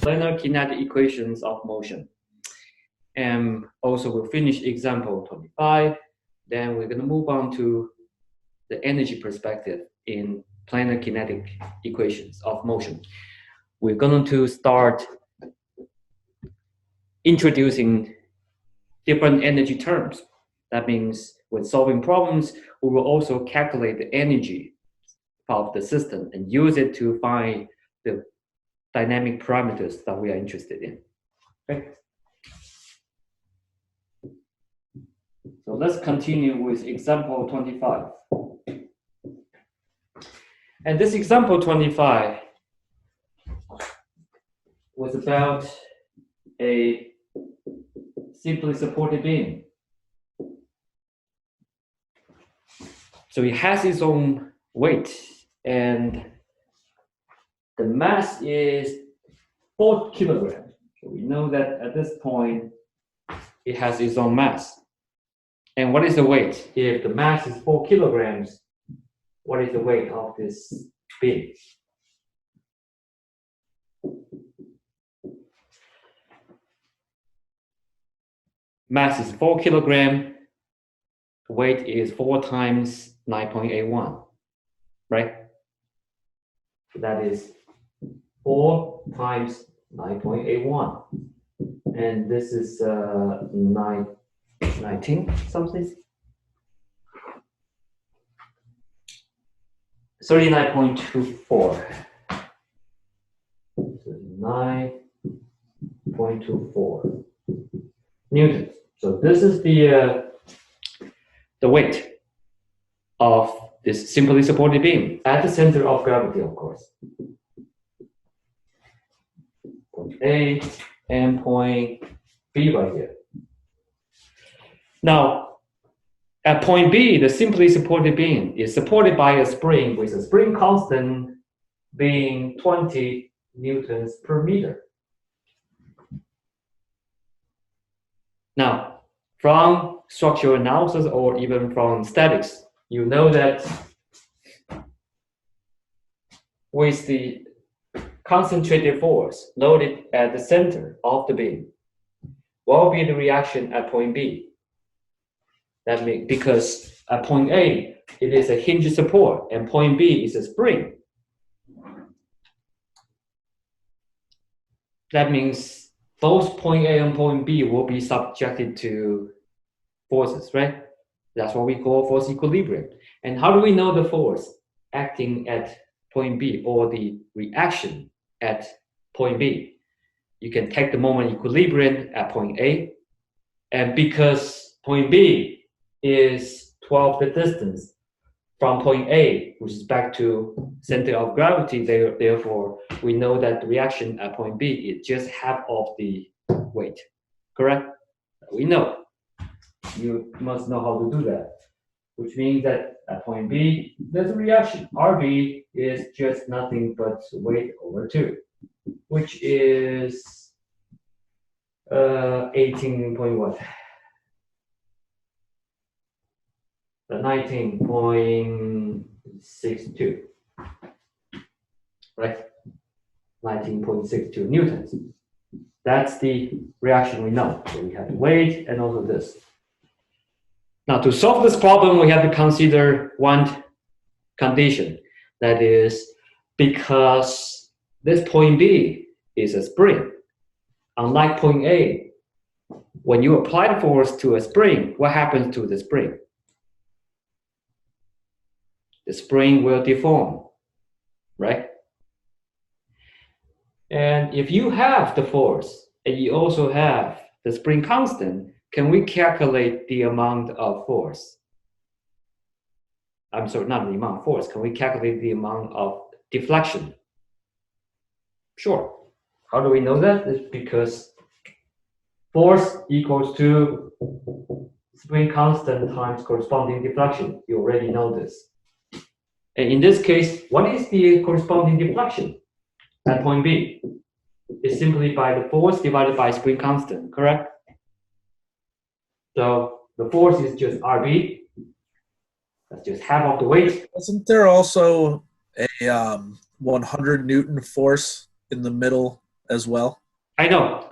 planar kinetic equations of motion. And also we'll finish example 25. Then we're going to move on to the energy perspective in planar kinetic equations of motion. We're going to start introducing different energy terms. That means when solving problems, we will also calculate the energy of the system and use it to find the dynamic parameters that we are interested in. Okay. So let's continue with example 25. And this example 25 was about a simply supported beam. So it has its own weight, and the mass is 4 kilograms. So we know that at this point, it has its own mass. And what is the weight? If the mass is 4 kilograms, what is the weight of this beam? Mass is 4 kilograms. Weight is 4 times 9.81, right? So that is 4 times 9.81. And this is 19 something. 39.24. 9.24 newtons. So this is the weight of this simply supported beam at the center of gravity, of course. Point A and point B right here. Now, at point B, the simply supported beam is supported by a spring with a spring constant being 20 newtons per meter. Now, from structural analysis or even from statics, you know that with the concentrated force loaded at the center of the beam, what will be the reaction at point B? That means because at point A, it is a hinge support, and point B is a spring. That means both point A and point B will be subjected to forces, right? That's what we call force equilibrium. And how do we know the force acting at point B or the reaction at point B? You can take the moment equilibrium at point A, and because point B is 12 the distance from point A, which is back to center of gravity, therefore we know that the reaction at point B is just half of the weight, correct? We know. You must know how to do that, which means that at point B, there's a reaction. RB is just nothing but weight over 2, which is 18.1. 19.62, right? 19.62 newtons. That's the reaction we know. So we have the weight and also this. Now, to solve this problem, we have to consider one condition. That is, because this point B is a spring, unlike point A, when you apply the force to a spring, what happens to the spring? The spring will deform, right? And if you have the force and you also have the spring constant, can we calculate the amount of force? I'm sorry, not the amount of force. Can we calculate the amount of deflection? Sure. How do we know that? It's because force equals to spring constant times corresponding deflection. You already know this. And in this case, what is the corresponding deflection at point B? It's simply by the force divided by spring constant, correct? So the force is just RB. That's just half of the weight. Wasn't there also a 100 Newton force in the middle as well? I know.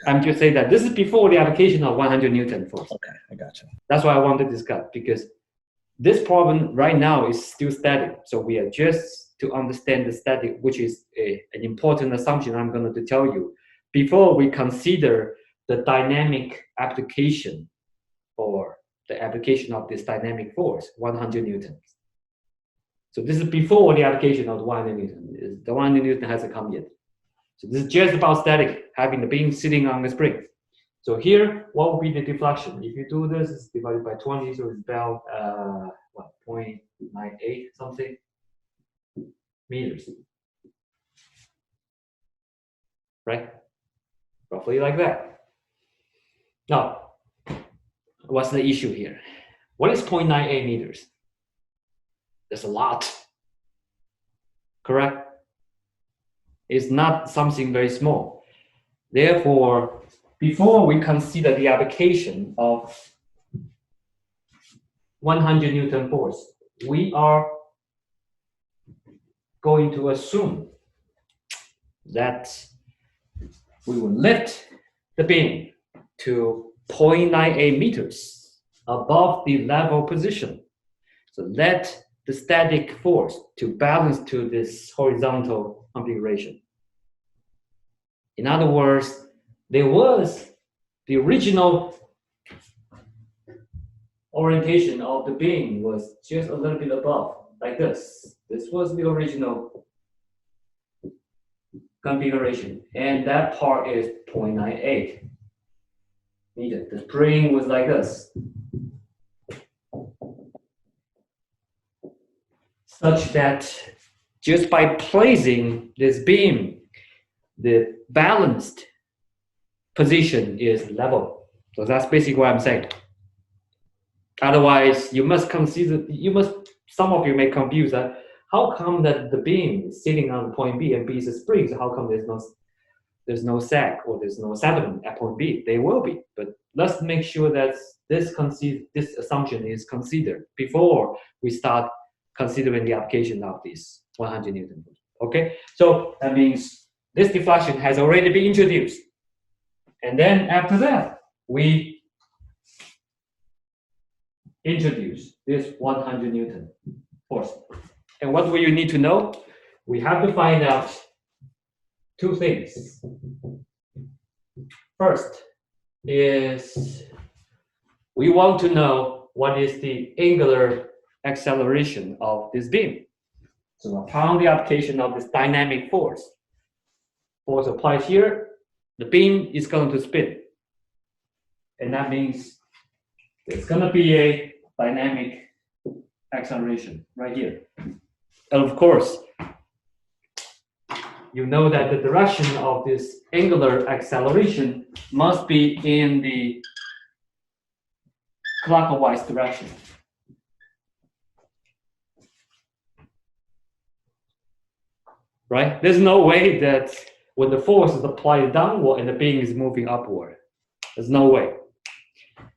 I'm just saying that this is before the application of 100 Newton force. Okay, I gotcha. That's why I want to discuss, because this problem right now is still static. So we are just to understand the static, which is an important assumption I'm going to tell you before we consider the dynamic application or the application of this dynamic force, 100 Newtons. So this is before the application of the 100 Newton. The 100 Newton hasn't come yet. So this is just about static, having the beam sitting on the spring. So here, what will be the deflection? If you do this, it's divided by 20, so it's about 0.98 something meters. Right? Roughly like that. Now, what's the issue here? What is 0.98 meters? There's a lot. Correct? It's not something very small. Therefore, before we consider the application of 100 Newton force, we are going to assume that we will lift the beam to 0.98 meters above the level position. So let the static force to balance to this horizontal configuration. In other words, there was the original orientation of the beam was just a little bit above, like this. This was the original configuration, and that part is 0.98 meters. The spring was like this, such that just by placing this beam, the balanced position is level. So that's basically what I'm saying. Otherwise, you must consider, some of you may confuse that, how come that the beam is sitting on point B and B is a spring, so how come there's no sag or there's no sediment at point B? They will be, but let's make sure that this assumption is considered before we start considering the application of this 100 Newton. Okay, so that means this deflection has already been introduced. And then after that, we introduce this 100 Newton force. And what do you need to know? We have to find out two things. First is we want to know what is the angular acceleration of this beam. So upon the application of this dynamic force applied here, the beam is going to spin. And that means there's going to be a dynamic acceleration right here. And of course, you know that the direction of this angular acceleration must be in the clockwise direction. Right? There's no way that when the force is applied downward and the beam is moving upward. There's no way.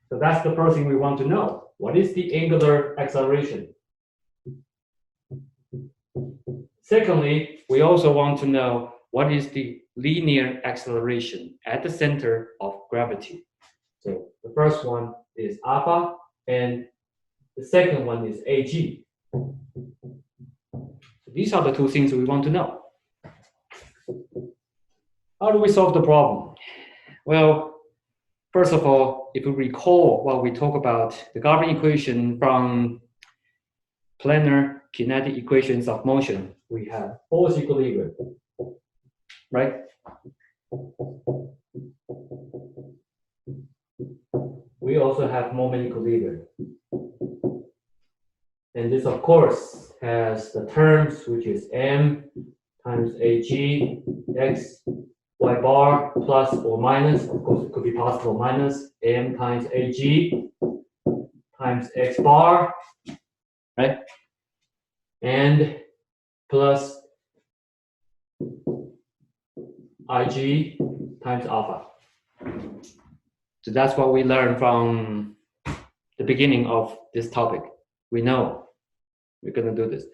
So that's the first thing we want to know. What is the angular acceleration? Secondly, we also want to know what is the linear acceleration at the center of gravity. So the first one is alpha, and the second one is AG. So these are the two things we want to know. How do we solve the problem? Well, first of all, if you recall what we talked about, the Garvin equation from planar kinetic equations of motion, we have force equilibrium, right? We also have moment equilibrium. And this, of course, has the terms, which is m times ag x y bar plus or minus. Of course, it could be positive or minus m times ag times x bar, right? And plus ig times alpha. So that's what we learned from the beginning of this topic. We know we're going to do this.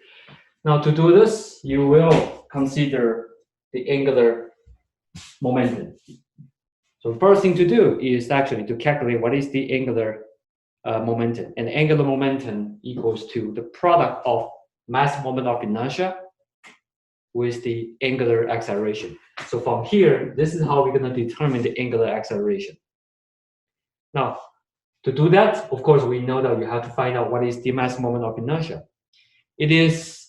Now, to do this, you will consider the angular momentum. So first thing to do is actually to calculate what is the angular momentum. And angular momentum equals to the product of mass moment of inertia with the angular acceleration. So from here, this is how we're going to determine the angular acceleration. Now, to do that, of course, we know that you have to find out what is the mass moment of inertia. It is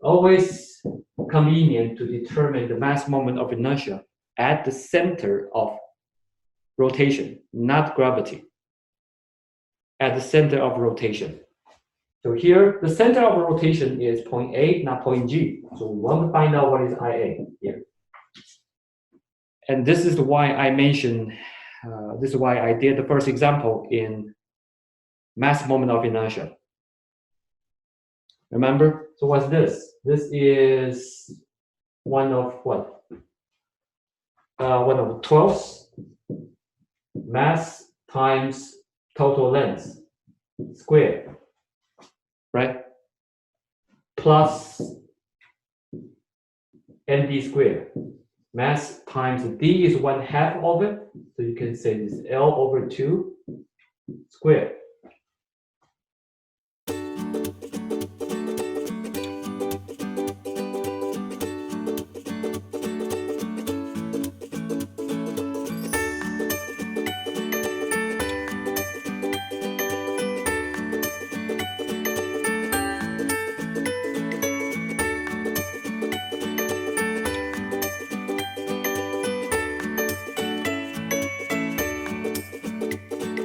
always convenient to determine the mass moment of inertia at the center of rotation, not gravity. At the center of rotation. So here, the center of rotation is point A, not point G. So we want to find out what is IA here. And this is why I mentioned, this is why I did the first example in mass moment of inertia. Remember? So what's this? This is one of what? 1/12 mass times total length squared, right? Plus md squared. Mass times d is 1/2 of it, so you can say this L/2 squared.